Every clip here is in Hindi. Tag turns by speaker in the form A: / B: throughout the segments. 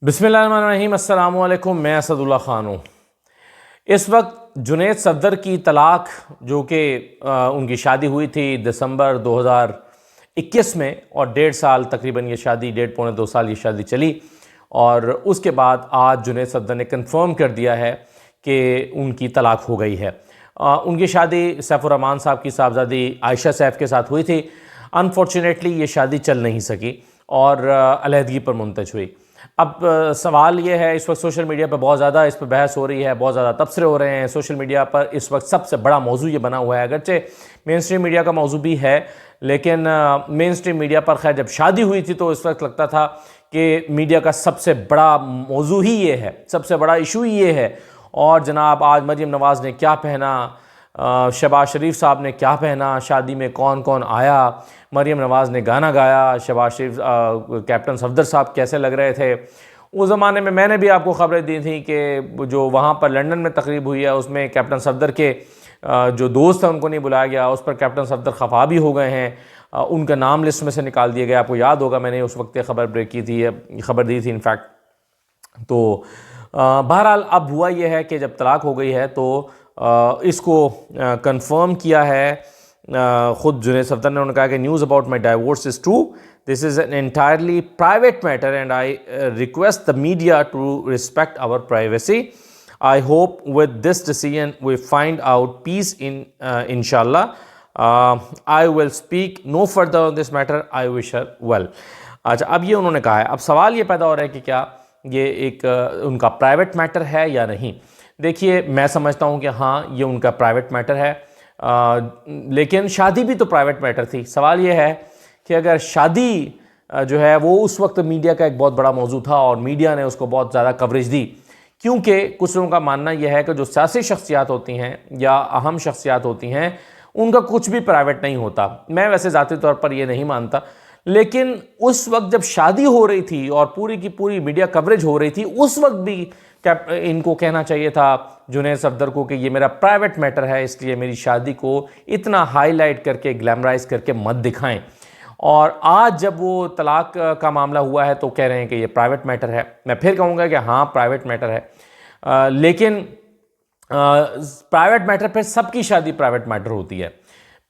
A: बिस्मिल्लाहिर्रहमानिर्रहीम, अस्सलामु अलैकुम। मैं असदुल्ला ख़ान हूँ। इस वक्त जुनैद सफ़दर की तलाक, जो कि उनकी शादी हुई थी दिसंबर 2021 में, और 1.5 साल तकरीबन ये शादी, 1.5 पौने 2 साल ये शादी चली, और उसके बाद आज जुनैद सफ़दर ने कंफर्म कर दिया है कि उनकी तलाक हो गई है। उनकी शादी सैफुर्रहमान साहब की साहबजादी आयशा सैफ के साथ हुई थी। अनफॉर्चुनेटली ये शादी चल नहीं सकी और अलहदगी पर मुंतज हुई। अब सवाल ये है, इस वक्त सोशल मीडिया पर बहुत ज़्यादा इस पर बहस हो रही है, बहुत ज़्यादा तबसरे हो रहे हैं। सोशल मीडिया पर इस वक्त सबसे बड़ा मौजू ये बना हुआ है, अगरचे मेन स्ट्रीम मीडिया का मौजू भी है, लेकिन मेन स्ट्रीम मीडिया पर खैर जब शादी हुई थी तो इस वक्त लगता था कि मीडिया का सबसे बड़ा मौजू ही ये है, सबसे बड़ा इशू ही ये है। और जनाब आज मरीम नवाज़ ने क्या पहना, शहबाज शरीफ साहब ने क्या पहना, शादी में कौन कौन आया, मरीम नवाज़ ने गाना गाया, शहबाज शरीफ कैप्टन सफदर साहब कैसे लग रहे थे। उस ज़माने में मैंने भी आपको खबरें दी थी कि जो वहाँ पर लंदन में तकरीब हुई है उसमें कैप्टन सफदर के जो दोस्त हैं उनको नहीं बुलाया गया, उस पर कैप्टन सफदर खफा भी हो गए हैं, उनका नाम लिस्ट में से निकाल दिया गया। आपको याद होगा मैंने उस वक्त खबर ब्रेक की थी, खबर दी थी इनफैक्ट। तो बहरहाल अब हुआ यह है कि जब तलाक हो गई है तो इसको कंफर्म किया है ख़ुद जुनैद सफ़दर ने। उन्होंने कहा कि news about my divorce is true, this is an entirely private matter and I request the media to respect our privacy. I hope with this decision we find out peace इंशाल्लाह। I will speak no further on this matter, I wish her well. अच्छा, अब ये उन्होंने कहा है। अब सवाल ये पैदा हो रहा है कि क्या ये एक उनका प्राइवेट मैटर है या नहीं। देखिए, मैं समझता हूँ कि हाँ, ये उनका प्राइवेट मैटर है, लेकिन शादी भी तो प्राइवेट मैटर थी। सवाल ये है कि अगर शादी जो है वो उस वक्त मीडिया का एक बहुत बड़ा मौजू था और मीडिया ने उसको बहुत ज़्यादा कवरेज दी, क्योंकि कुछ लोगों का मानना यह है कि जो सियासी शख्सियात होती हैं या अहम शख्सियात होती हैं उनका कुछ भी प्राइवेट नहीं होता। मैं वैसे ज़ाती तौर पर यह नहीं मानता, लेकिन उस वक्त जब शादी हो रही थी और पूरी की पूरी मीडिया कवरेज हो रही थी, उस वक्त भी इनको कहना चाहिए था जुनैद सफ़दर को कि ये मेरा प्राइवेट मैटर है, इसलिए मेरी शादी को इतना हाईलाइट करके ग्लैमराइज करके मत दिखाएं। और आज जब वो तलाक का मामला हुआ है तो कह रहे हैं कि ये प्राइवेट मैटर है। मैं फिर कहूँगा कि हाँ, प्राइवेट मैटर है, लेकिन प्राइवेट मैटर पर सबकी शादी प्राइवेट मैटर होती है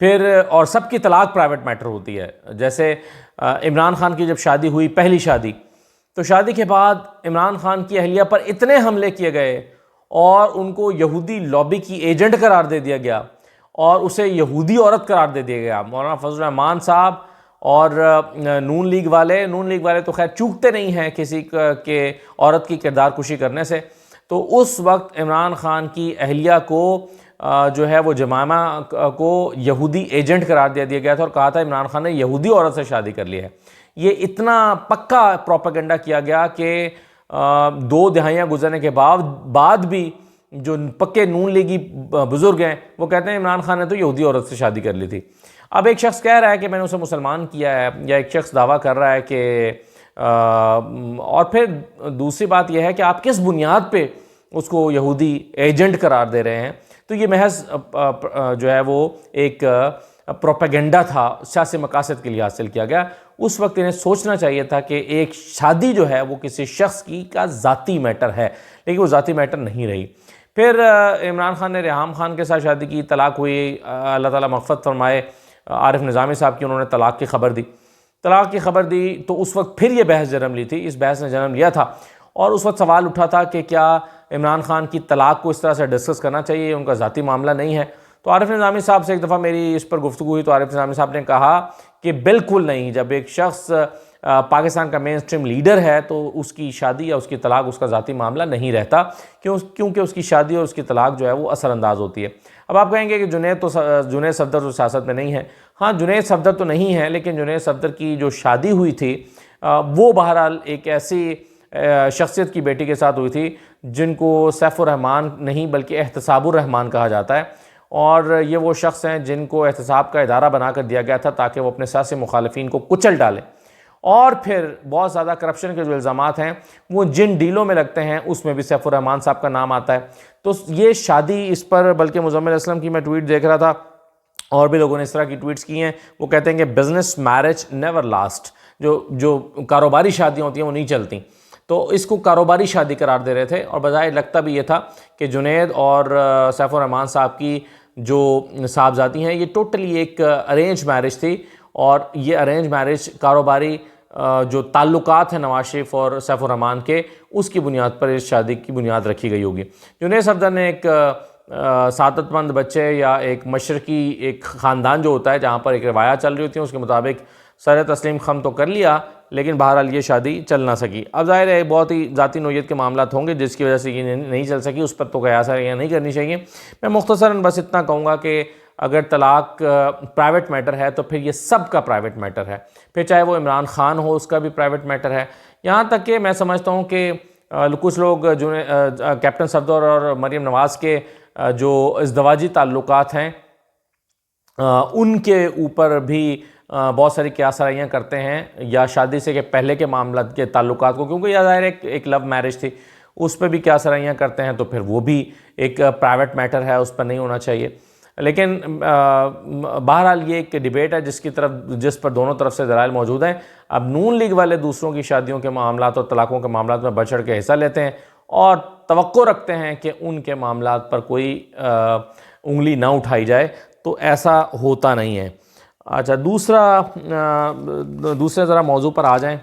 A: फिर, और सबकी तलाक प्राइवेट मैटर होती है। जैसे इमरान खान की जब शादी हुई, पहली शादी, तो शादी के बाद इमरान खान की अहलिया पर इतने हमले किए गए और उनको यहूदी लॉबी की एजेंट करार दे दिया गया और उसे यहूदी औरत करार दे दिया गया। मौलाना फजल रहमान साहब और नून लीग वाले तो खैर चूकते नहीं हैं किसी के औरत की किरदार कुशी करने से। तो उस वक्त इमरान खान की अहलिया को जो है वो जमामा को यहूदी एजेंट करार दे दिया गया था और कहा था इमरान खान ने यहूदी औरत से शादी कर ली है। ये इतना पक्का प्रोपेगेंडा किया गया कि 2 दहाइयाँ गुजरने के बाद भी जो पक्के नून लीगी बुजुर्ग हैं वो कहते हैं इमरान खान ने तो यहूदी औरत से शादी कर ली थी। अब एक शख्स कह रहा है कि मैंने उसे मुसलमान किया है, या एक शख्स दावा कर रहा है कि और फिर दूसरी बात यह है कि आप किस बुनियाद पे उसको यहूदी एजेंट करार दे रहे हैं। तो ये महज जो है वो एक प्रोपेगेंडा था, सियासी मकासद के लिए हासिल किया गया। उस वक्त इन्हें सोचना चाहिए था कि एक शादी जो है वो किसी शख्स की का ज़ाती मैटर है, लेकिन वो ज़ाती मैटर नहीं रही। फिर इमरान खान ने रेहाम खान के साथ शादी की, तलाक हुई, अल्लाह ताला मग़फ़िरत फरमाए। आरिफ निज़ामी साहब की उन्होंने तलाक की खबर दी, तो उस वक्त फिर ये बहस जन्म ली थी। इस बहस ने जन्म लिया था और उस वक्त सवाल उठा था कि क्या इमरान खान की तलाक को इस तरह से डिस्कस करना चाहिए, उनका ज़ाती मामला नहीं है। तो आरिफ निज़ामी साहब से एक दफ़ा मेरी इस पर गुफ्तगू हुई तो आरिफ निज़ामी साहब ने कहा कि बिल्कुल नहीं, जब एक शख्स पाकिस्तान का मेन स्ट्रीम लीडर है तो उसकी शादी या उसकी तलाक उसका ज़ाती मामला नहीं रहता, क्योंकि उसकी शादी और उसकी तलाक जो है वो असरअंदाज होती है। अब आप कहेंगे कि जुनैद सफ़दर तो सियासत में नहीं है। हाँ, जुनैद सफ़दर तो नहीं है, लेकिन जुनैद सफ़दर की जो शादी हुई थी वो बहरहाल एक ऐसी शख्सियत की बेटी के साथ हुई थी जिनको सैफुर्रहमान नहीं बल्कि एहतसाबुर्रहमान कहा जाता है, और ये वो शख्स हैं जिनको एहतसाब का इदारा बनाकर दिया गया था ताकि वो अपने सियासी मुखालिफिन को कुचल डालें। और फिर बहुत ज़्यादा करप्शन के जो इल्ज़ामात हैं वो जिन डीलों में लगते हैं उसमें भी सैफुर्रहमान साहब का नाम आता है। तो ये शादी, इस पर बल्कि मुज़म्मिल असलम की मैं ट्वीट देख रहा था और भी लोगों ने इस तरह की ट्वीट्स की हैं, वो कहते हैं कि बिज़नेस मैरिज नेवर लास्ट, जो कारोबारी शादियाँ होती हैं वो नहीं चलती। तो इसको कारोबारी शादी करार दे रहे थे और बजाय लगता भी ये था कि जुनैद और सैफुर रहमान साहब की जो साहबजादी हैं ये टोटली एक अरेंज मैरिज थी और ये अरेंज मैरिज कारोबारी जो ताल्लुकात हैं नवाज शरीफ और सैफुर रहमान के, उसकी बुनियाद पर इस शादी की बुनियाद रखी गई होगी। जुनैद सफदर ने एक सादतमंद बच्चे या एक मशरकी एक ख़ानदान जो होता है जहाँ पर एक रवायत चल रही होती है उसके मुताबिक सर तस्लीम खम तो कर लिया, लेकिन बहरहाल ये शादी चल ना सकी। अब ज़ाहिर है बहुत ही ज़ाती नोयत के मामला होंगे जिसकी वजह से ये नहीं चल सकी, उस पर तो कयास नहीं करनी चाहिए। मैं मुख्तसरन बस इतना कहूँगा कि अगर तलाक प्राइवेट मैटर है तो फिर ये सब का प्राइवेट मैटर है, फिर चाहे वो इमरान खान हो उसका भी प्राइवेट मैटर है। यहाँ तक कि मैं समझता हूँ कि कुछ लोग जो कैप्टन सफदर और मरीम नवाज़ के जो इज़दवाजी ताल्लुकात हैं उनके ऊपर भी बहुत सारी क़यास-आराइयाँ करते हैं या शादी से के पहले के मामला के ताल्लुकात को, क्योंकि यह ज़ाहिर एक लव मैरिज थी, उस पर भी क़यास-आराइयाँ करते हैं, तो फिर वो भी एक प्राइवेट मैटर है, उस पर नहीं होना चाहिए। लेकिन बहरहाल ये एक डिबेट है जिस पर दोनों तरफ से दलाइल मौजूद हैं। अब नून लीग वाले दूसरों की शादियों के मामलात और तलाक़ों के मामलात में बढ़ चढ़ के हिस्सा लेते हैं और तवक्को रखते हैं कि उनके मामलात पर कोई उंगली ना उठाई जाए, तो ऐसा होता नहीं है। अच्छा, दूसरे ज़रा मौजू पर आ जाएं।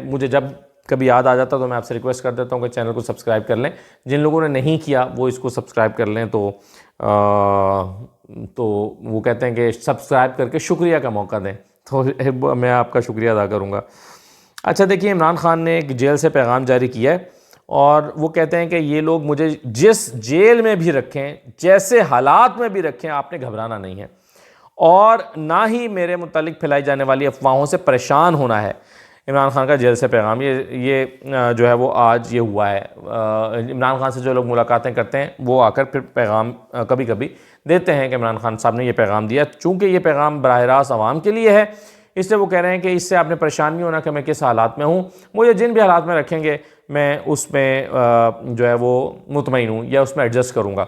A: मुझे जब कभी याद आ जाता तो मैं आपसे रिक्वेस्ट कर देता हूँ कि चैनल को सब्सक्राइब कर लें। जिन लोगों ने नहीं किया वो इसको सब्सक्राइब कर लें, तो वो कहते हैं कि सब्सक्राइब करके शुक्रिया का मौका दें, तो मैं आपका शुक्रिया अदा करूँगा। अच्छा देखिए, इमरान खान ने एक जेल से पैगाम जारी किया है और वो कहते हैं कि ये लोग मुझे जिस जेल में भी रखें, जैसे हालात में भी रखें, आपने घबराना नहीं है और ना ही मेरे मुतालिक फैलाई जाने वाली अफवाहों से परेशान होना है। इमरान खान का जेल से पैगाम ये जो है वो आज ये हुआ है। इमरान खान से जो लोग मुलाकातें करते हैं वो आकर फिर पैगाम कभी कभी देते हैं कि इमरान खान साहब ने ये पैगाम दिया। चूँकि ये पैगाम बराह रास्त आवाम के लिए है, इसलिए वो कह रहे हैं कि इससे आपने परेशान नहीं होना कि मैं किस हालात में हूँ, मुझे जिन भी हालात में रखेंगे मैं उसमें जो है वो मुतमईन हूँ या उसमें एडजस्ट करूँगा।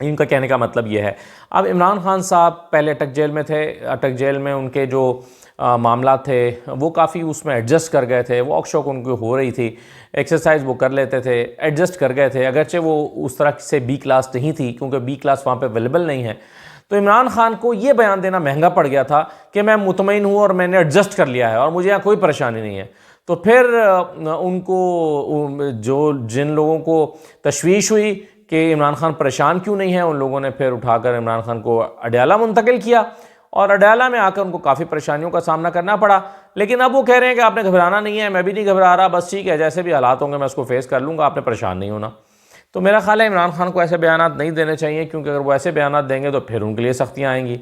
A: इनका कहने का मतलब ये है। अब इमरान खान साहब पहले अटक जेल में थे, अटक जेल में उनके जो मामला थे वो काफ़ी उसमें एडजस्ट कर गए थे, वॉक शॉक उनको हो रही थी, एक्सरसाइज वो कर लेते थे, एडजस्ट कर गए थे, अगरचे वो उस तरह से बी क्लास नहीं थी क्योंकि बी क्लास वहाँ पे अवेलेबल नहीं है। तो इमरान खान को ये बयान देना महंगा पड़ गया था कि मैं मुतमईन हूँ और मैंने एडजस्ट कर लिया है और मुझे यहाँ कोई परेशानी नहीं है। तो फिर उनको जिन लोगों को तशवीश हुई कि इमरान खान परेशान क्यों नहीं है, उन लोगों ने फिर उठाकर इमरान खान को अडयाला मुंतकिल किया और अडयाला में आकर उनको काफ़ी परेशानियों का सामना करना पड़ा। लेकिन अब वो कह रहे हैं कि आपने घबराना नहीं है, मैं भी नहीं घबरा रहा, बस ठीक है, जैसे भी हालात होंगे मैं उसको फेस कर लूँगा, आपने परेशान नहीं होना। तो मेरा ख्याल है इमरान खान को ऐसे बयान नहीं देने चाहिए, क्योंकि अगर वो ऐसे बयान देंगे तो फिर उनके लिए सख्तियाँ आएंगी,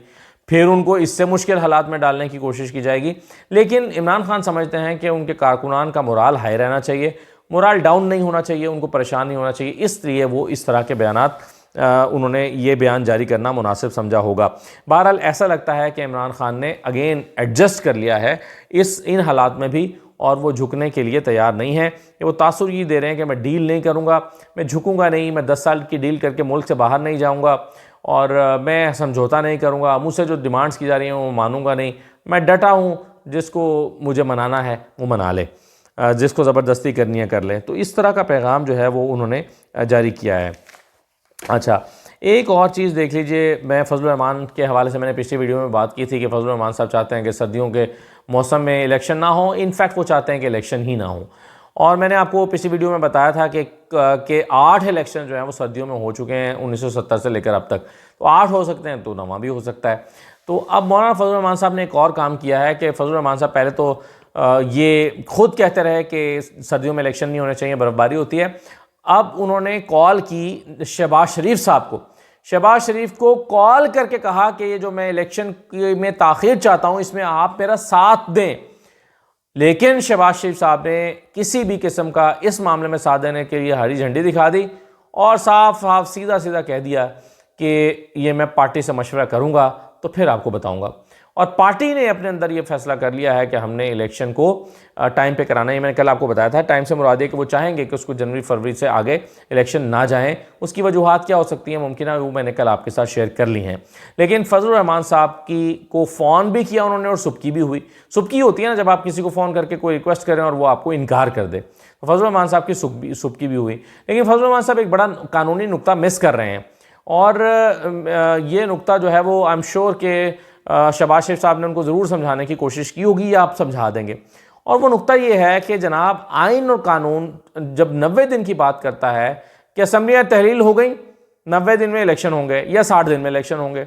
A: फिर उनको इससे मुश्किल हालात में डालने की कोशिश की जाएगी। लेकिन इमरान खान समझते हैं कि उनके कारकुनान का मोराल हाई रहना चाहिए, मोराल डाउन नहीं होना चाहिए, उनको परेशान नहीं होना चाहिए, इसलिए वो इस तरह के बयानात उन्होंने ये बयान जारी करना मुनासिब समझा होगा। बहरहाल ऐसा लगता है कि इमरान खान ने अगेन एडजस्ट कर लिया है इन हालात में भी और वो झुकने के लिए तैयार नहीं है। वो तासुर ये दे रहे हैं कि मैं डील नहीं करूँगा, मैं झुकूँगा नहीं, मैं 10 साल की डील करके मुल्क से बाहर नहीं जाऊँगा और मैं समझौता नहीं करूँगा, मुझसे जो डिमांड्स की जा रही हैं वो मानूँगा नहीं, मैं डटा हूँ, जिसको मुझे मनाना है वो मना ले, जिसको ज़बरदस्ती करनी है कर ले। तो इस तरह का पैगाम जो है वो उन्होंने जारी किया है। अच्छा, एक और चीज़ देख लीजिए, मैं फजलुर रहमान के हवाले से मैंने पिछली वीडियो में बात की थी कि फजलुर रहमान साहब चाहते हैं कि सर्दियों के मौसम में इलेक्शन ना हो, इनफैक्ट वो चाहते हैं कि इलेक्शन ही ना हो। और मैंने आपको पिछली वीडियो में बताया था कि 8 इलेक्शन जो हैं वो सर्दियों में हो चुके हैं 1970 से लेकर अब तक, तो 8 हो सकते हैं तो 9वां भी हो सकता है। तो अब मौलाना फजलुर रहमान साहब ने एक और काम किया है कि फजलुर रहमान साहब पहले तो ये खुद कहते रहे कि सर्दियों में इलेक्शन नहीं होने चाहिए, बर्फबारी होती है। अब उन्होंने कॉल की शहबाज शरीफ को कॉल करके कहा कि ये जो मैं इलेक्शन में ताख़ीर चाहता हूँ इसमें आप मेरा साथ दें। लेकिन शहबाज शरीफ साहब ने किसी भी किस्म का इस मामले में साथ देने के लिए हरी झंडी दिखा दी और साफ साफ सीधा सीधा कह दिया कि ये मैं पार्टी से मशवरा करूँगा तो फिर आपको बताऊँगा। और पार्टी ने अपने अंदर ये फैसला कर लिया है कि हमने इलेक्शन को टाइम पे कराना है। मैंने कल आपको बताया था, टाइम से मुराद है कि वो चाहेंगे कि उसको जनवरी फरवरी से आगे इलेक्शन ना जाएं। उसकी वजूहत क्या हो सकती हैं, मुमकिन है वो मैंने कल आपके साथ शेयर कर ली हैं। लेकिन फजलुर रहमान साहब की को फ़ोन भी किया उन्होंने और सुबकी भी हुई। सुबकी होती है ना जब आप किसी को फ़ोन करके कोई रिक्वेस्ट करें और वो आपको इनकार कर दे, तो फजलुर रहमान साहब की सुबकी भी हुई। लेकिन फजलुर रहमान साहब एक बड़ा कानूनी नुक्ता मिस कर रहे हैं, और ये नुक्ता जो है वो आई एम श्योर के शहबाज शरीफ साहब ने उनको ज़रूर समझाने की कोशिश की होगी, या आप समझा देंगे। और वो नुक्ता ये है कि जनाब, आइन और कानून जब 90 दिन की बात करता है कि असम्बलियाँ तहलील हो गई, 90 दिन में इलेक्शन होंगे या 60 दिन में इलेक्शन होंगे,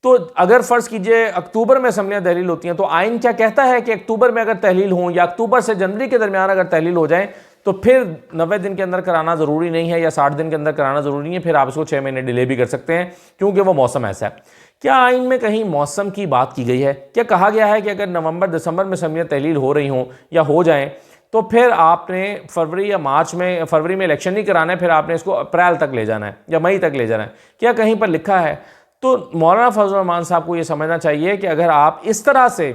A: तो अगर फ़र्ज़ कीजिए अक्टूबर में असम्बलियाँ तहलील होती हैं, तो आइन क्या कहता है कि अक्टूबर में अगर तहलील हों या अक्टूबर से जनवरी के दरमियान अगर तहलील हो जाए, तो फिर 90 दिन के अंदर कराना ज़रूरी नहीं है या 60 दिन के अंदर कराना ज़रूरी नहीं है, फिर आप इसको 6 महीने डिले भी कर सकते हैं, क्योंकि वो मौसम ऐसा है। क्या आइन में कहीं मौसम की बात की गई है? क्या कहा गया है कि अगर नवंबर दिसंबर में असम्बलियाँ तहलील हो रही हों या हो जाएं, तो फिर आपने फरवरी या मार्च में, फरवरी में इलेक्शन नहीं कराना है, फिर आपने इसको अप्रैल तक ले जाना है या मई तक ले जाना है? क्या कहीं पर लिखा है? तो मौलाना फजलुर रहमान साहब को ये समझना चाहिए कि अगर आप इस तरह से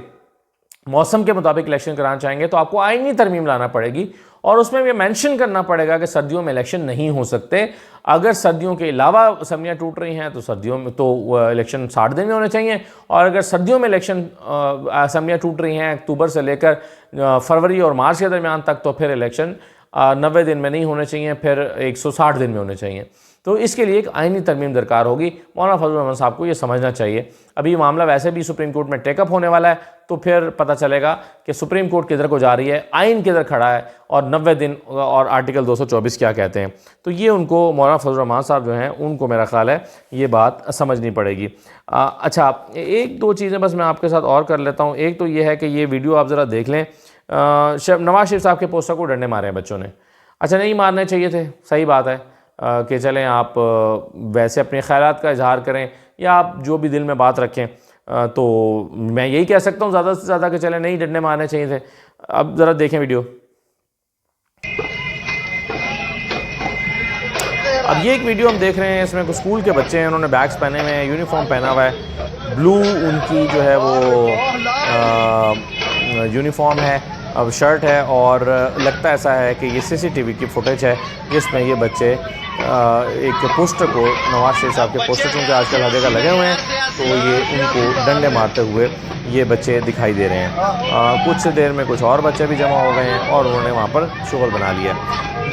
A: मौसम के मुताबिक इलेक्शन कराना चाहेंगे तो आपको आईनी तरमीम लाना पड़ेगी, और उसमें ये मेंशन करना पड़ेगा कि सर्दियों में इलेक्शन नहीं हो सकते। अगर सर्दियों के अलावा असम्बलियाँ टूट रही हैं तो सर्दियों में तो इलेक्शन 60 दिन में होने चाहिए, और अगर सर्दियों में इलेक्शन असम्बलियाँ टूट रही हैं अक्टूबर से लेकर फरवरी और मार्च के दरमियान तक, तो फिर इलेक्शन 90 दिन में नहीं होने चाहिए, फिर 160 दिन में होने चाहिए। तो इसके लिए एक आईनी तरमीम दरकार होगी। मौलाना फजलुर रहमान साहब को ये समझना चाहिए। अभी मामला वैसे भी सुप्रीम कोर्ट में टेकअप होने वाला है, तो फिर पता चलेगा कि सुप्रीम कोर्ट किधर को जा रही है, आइन किधर खड़ा है, और 90 दिन और आर्टिकल 224 क्या कहते हैं। तो ये उनको, मौलाना फजलुर रहमान साहब जो हैं, उनको मेरा ख्याल है ये बात समझनी पड़ेगी। अच्छा, एक दो चीज़ें बस मैं आपके साथ और कर लेता हूँ। एक तो ये है कि ये वीडियो आप ज़रा देख लें। नवाज शरीफ साहब के पोस्टर को डंडे मारे हैं बच्चों ने। अच्छा, नहीं मारने चाहिए थे, सही बात है कि चलें आप वैसे अपने ख़यालात का इजहार करें या आप जो भी दिल में बात रखें, तो मैं यही कह सकता हूँ ज़्यादा से ज़्यादा कि चलें नहीं डंडे मारने चाहिए थे। अब ज़रा देखें वीडियो। अब ये एक वीडियो हम देख रहे हैं, इसमें कुछ स्कूल के बच्चे हैं, उन्होंने बैग्स पहने हुए हैं, यूनिफॉर्म पहना हुआ है, ब्लू उनकी जो है वो यूनिफॉर्म है, अब शर्ट है, और लगता ऐसा है कि ये सीसीटीवी की फुटेज है जिसमें ये बच्चे एक पोस्टर को, नवाज शरीफ साहब के पोस्टर चूँकि आजकल हर जगह लगे हुए हैं, तो ये उनको डंडे मारते हुए ये बच्चे दिखाई दे रहे हैं। कुछ देर में कुछ और बच्चे भी जमा हो गए हैं और उन्होंने वहाँ पर शोर बना लिया।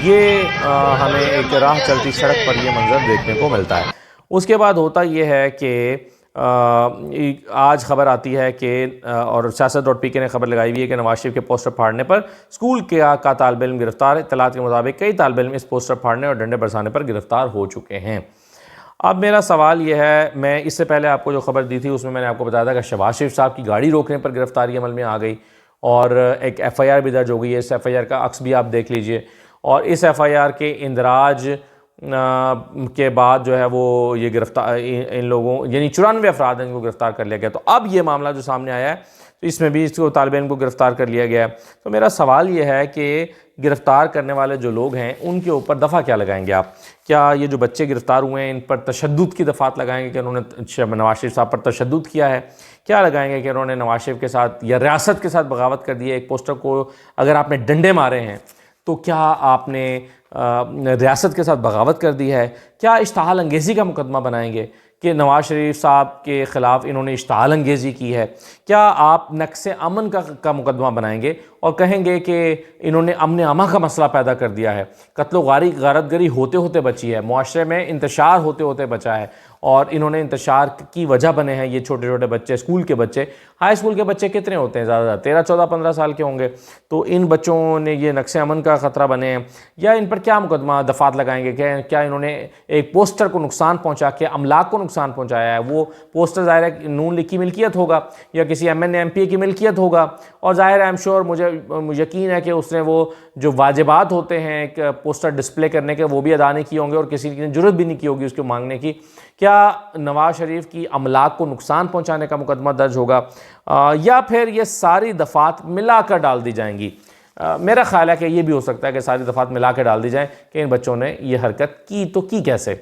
A: ये हमें एक राह चलती सड़क पर ये मंजर देखने को मिलता है। उसके बाद होता ये है कि आज खबर आती है कि और siyaset.pk ने खबर लगाई हुई है कि नवाज शरीफ के पोस्टर फाड़ने पर स्कूल का तालिब इल्म गिरफ्तार। इत्तलात के मुताबिक कई तालिब इल्म इस पोस्टर फाड़ने और डंडे बरसाने पर गिरफ्तार हो चुके हैं। अब मेरा सवाल ये है, मैं इससे पहले आपको जो खबर दी थी उसमें मैंने आपको बताया था कि शहबाज शरीफ साहब की गाड़ी रोकने पर गिरफ्तारी अमल में आ गई और एक FIR भी दर्ज हो गई है। इस FIR का अक्स भी आप देख लीजिए, और इस FIR के इंदराज के बाद जो है वो ये गिरफ्तार, इन लोगों यानी 94 अफराद इनको गिरफ्तार कर लिया गया। तो अब ये मामला जो सामने आया है, तो इसमें भी इसको तालिब इल्म को गिरफ्तार कर लिया गया है। तो मेरा सवाल ये है कि गिरफ्तार करने वाले जो लोग हैं उनके ऊपर दफ़ा क्या लगाएंगे आप? क्या ये जो बच्चे गिरफ्तार हुए हैं इन पर तशद्दुद की दफ़ात लगाएंगे कि उन्होंने नवाज शरीफ साहब पर तशद्दुद किया है? क्या लगाएंगे कि उन्होंने नवाज शरीफ के साथ या रियासत के साथ बगावत कर दी है? एक पोस्टर को अगर आपने डंडे मारे हैं तो क्या आपने रियासत के साथ बगावत कर दी है? क्या इश्तहाल अंगेज़ी का मुकदमा बनाएंगे कि नवाज शरीफ साहब के ख़िलाफ़ इन्होंने इश्तहाल अंगेज़ी की है? क्या आप नक्से अमन का मुकदमा बनाएंगे और कहेंगे कि इन्होंने अमन अमा का मसला पैदा कर दिया है, कत्लो गारतगरी होते होते बची है, मुआशरे में इंतशार होते होते बचा है, और इन्होंने इंतशार की वजह बने हैं ये छोटे छोटे बच्चे, स्कूल के बच्चे। हाई स्कूल के बच्चे कितने होते हैं? ज़्यादा 13, 14, 15 साल के होंगे। तो इन बच्चों ने ये नक्से अमन का ख़तरा बने हैं, या इन पर क्या मुकदमा दफ़ात लगाएंगे? क्या इन्होंने एक पोस्टर को नुकसान पहुँचा के अमलाक को नुकसान पहुँचाया है? वो पोस्टर ज़ाहिर है नून लीग की मिल्कियत होगा या किसी MNA MPA की मिल्कियत होगा, और ज़ाहिर है आई एम श्योर, मुझे यकीन है कि उसने वो जो वाजिबात होते हैं एक पोस्टर डिस्प्ले करने के, वो भी अदा नहीं किए होंगे और किसी की ज़रूरत भी नहीं की होगी उसको मांगने की। क्या नवाज शरीफ की अमलाक को नुकसान पहुंचाने का मुकदमा दर्ज होगा, या फिर ये सारी दफ़ात मिलाकर डाल दी जाएंगी? मेरा ख्याल है कि ये भी हो सकता है कि सारी दफ़ात मिला कर डाल दी जाए कि इन बच्चों ने ये हरकत की तो की कैसे।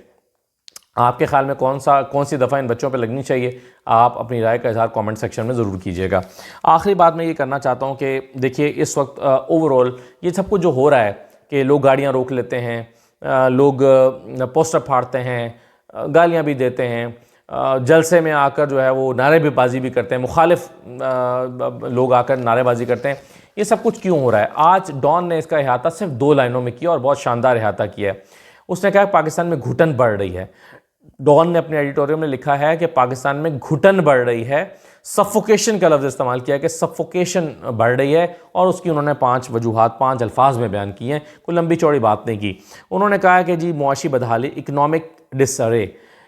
A: आपके ख्याल में कौन सी दफ़ा इन बच्चों पे लगनी चाहिए? आप अपनी राय का इज़हार कमेंट सेक्शन में ज़रूर कीजिएगा। आखिरी बात मैं ये करना चाहता हूँ कि देखिए इस वक्त ओवरऑल ये सब कुछ जो हो रहा है कि लोग गाड़ियाँ रोक लेते हैं, लोग पोस्टर फाड़ते हैं, गालियाँ भी देते हैं, जलसे में आकर जो है वो नारेबाजी भी करते हैं, मुखालिफ लोग आकर नारेबाजी करते हैं। ये सब कुछ क्यों हो रहा है? आज डॉन ने इसका अहाता सिर्फ 2 लाइनों में किया और बहुत शानदार अहाता किया है। उसने कहा पाकिस्तान में घुटन बढ़ रही है। डॉन ने अपने एडिटोरियल में लिखा है कि पाकिस्तान में घुटन बढ़ रही है, सफोकेशन का लफ्ज़ इस्तेमाल किया कि सफोकेशन बढ़ रही है, और उसकी उन्होंने 5 वजूहात 5 अल्फाज में बयान किए हैं, कोई लंबी चौड़ी बात नहीं की। उन्होंने कहा कि जी मुआशी बदहाली,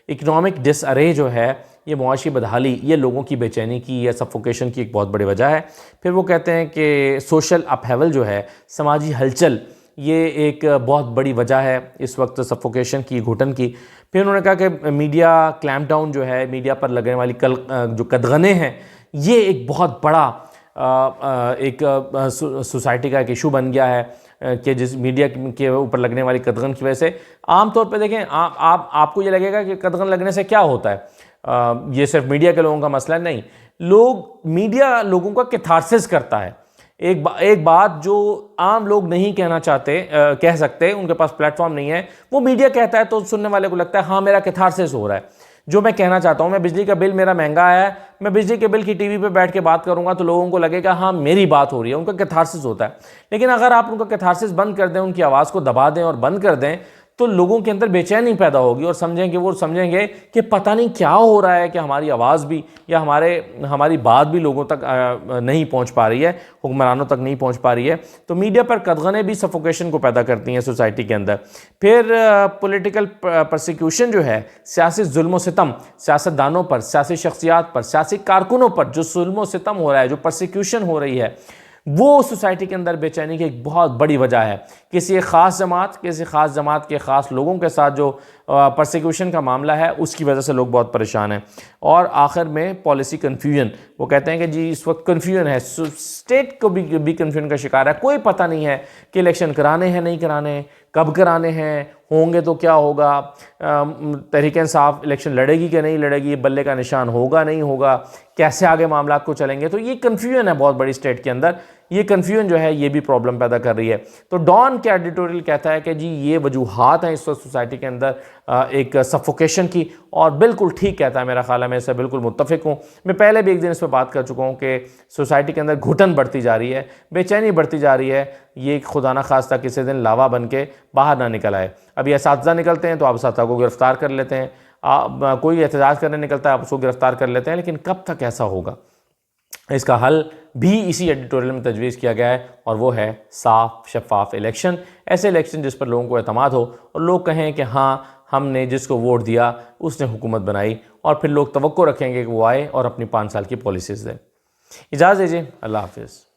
A: इकनॉमिक डिसअरे जो है ये मुआशी बदहाली, ये लोगों की बेचैनी की या सफोकेशन की एक बहुत बड़ी वजह है। फिर वो कहते हैं कि सोशल अपहेवल जो है, समाजी हलचल, ये एक बहुत बड़ी वजह है इस वक्त सफोकेशन की, घुटन की। फिर उन्होंने कहा कि मीडिया क्लैम्प डाउन जो है, मीडिया पर लगने वाली जो कदगने हैं, ये एक बहुत बड़ा एक सोसाइटी का एक इशू बन गया है कि जिस मीडिया के ऊपर लगने वाली कदगन की वजह से आम तौर पे देखें आपको ये लगेगा कि कदगन लगने से क्या होता है, ये सिर्फ मीडिया के लोगों का मसला नहीं। मीडिया लोगों का कैथारसिस करता है। एक बात जो आम लोग नहीं कहना चाहते, कह सकते, उनके पास प्लेटफॉर्म नहीं है, वो मीडिया कहता है तो सुनने वाले को लगता है हाँ मेरा कैथारसिस हो रहा है। जो मैं कहना चाहता हूँ, मैं बिजली का बिल मेरा महंगा आया है, मैं बिजली के बिल की टीवी पे बैठ के बात करूंगा तो लोगों को लगेगा हाँ मेरी बात हो रही है, उनका कैथारसिस होता है। लेकिन अगर आप उनका कैथारसिस बंद कर दें, उनकी आवाज़ को दबा दें और बंद कर दें, तो लोगों के अंदर बेचैनी पैदा होगी और वो समझेंगे कि पता नहीं क्या हो रहा है, कि हमारी आवाज़ भी या हमारी बात भी लोगों तक नहीं पहुंच पा रही है, हुक्मरानों तक नहीं पहुंच पा रही है। तो मीडिया पर कदगने भी सफोकेशन को पैदा करती हैं सोसाइटी के अंदर। फिर पॉलिटिकल परसिक्यूशन जो है, सियासी जुल्म व सितम, सियासतदानों पर, सियासी शख्सियात पर, सियासी कारकुनों पर जो जुल्म व सितम हो रहा है, जो परसिक्यूशन हो रही है, वो सोसाइटी के अंदर बेचैनी की एक बहुत बड़ी वजह है। किसी एक ख़ास जमात के ख़ास लोगों के साथ जो परसिक्यूशन का मामला है, उसकी वजह से लोग बहुत परेशान हैं। और आखिर में पॉलिसी कन्फ्यूजन, वो कहते हैं कि जी इस वक्त कन्फ्यूजन है, स्टेट को भी कन्फ्यूजन का शिकार है। कोई पता नहीं है कि इलेक्शन कराने हैं नहीं कराने, कब कराने हैं, होंगे तो क्या होगा, तहरीक-ए-इंसाफ इलेक्शन लड़ेगी कि नहीं लड़ेगी, बल्ले का निशान होगा नहीं होगा, कैसे आगे मामला को चलेंगे। तो ये कन्फ्यूजन है बहुत बड़ी स्टेट के अंदर। ये कन्फ्यूजन जो है ये भी प्रॉब्लम पैदा कर रही है। तो डॉन के एडिटोरियल कहता है कि जी ये वजूहात हैं इस वक्त सोसाइटी के अंदर एक सफोकेशन की, और बिल्कुल ठीक कहता है, मेरा ख्याल है, मैं इससे बिल्कुल मुत्तफिक हूँ। मैं पहले भी एक दिन इस पर बात कर चुका हूँ कि सोसाइटी के अंदर घुटन बढ़ती जा रही है, बेचैनी बढ़ती जा रही है। ये खुदा ना खास्ता किसी दिन लावा बन के बाहर ना निकल आए। अब ये असातिज़ा निकलते हैं तो आप असातिज़ा को गिरफ़्तार कर लेते हैं, कोई एहतजाज करने निकलता है आप उसको गिरफ़्तार कर लेते हैं, लेकिन कब तक ऐसा होगा? इसका हल भी इसी एडिटोरियल में तजवीज़ किया गया है, और वो है साफ शफाफ इलेक्शन। ऐसे इलेक्शन जिस पर लोगों को एतमाद हो और लोग कहें कि हाँ हमने जिसको वोट दिया उसने हुकूमत बनाई, और फिर लोग तवक्को रखेंगे कि वो आए और अपनी 5 साल की पॉलिसीज़ दें। इजाज़त दीजिए, अल्लाह हाफ़िज़।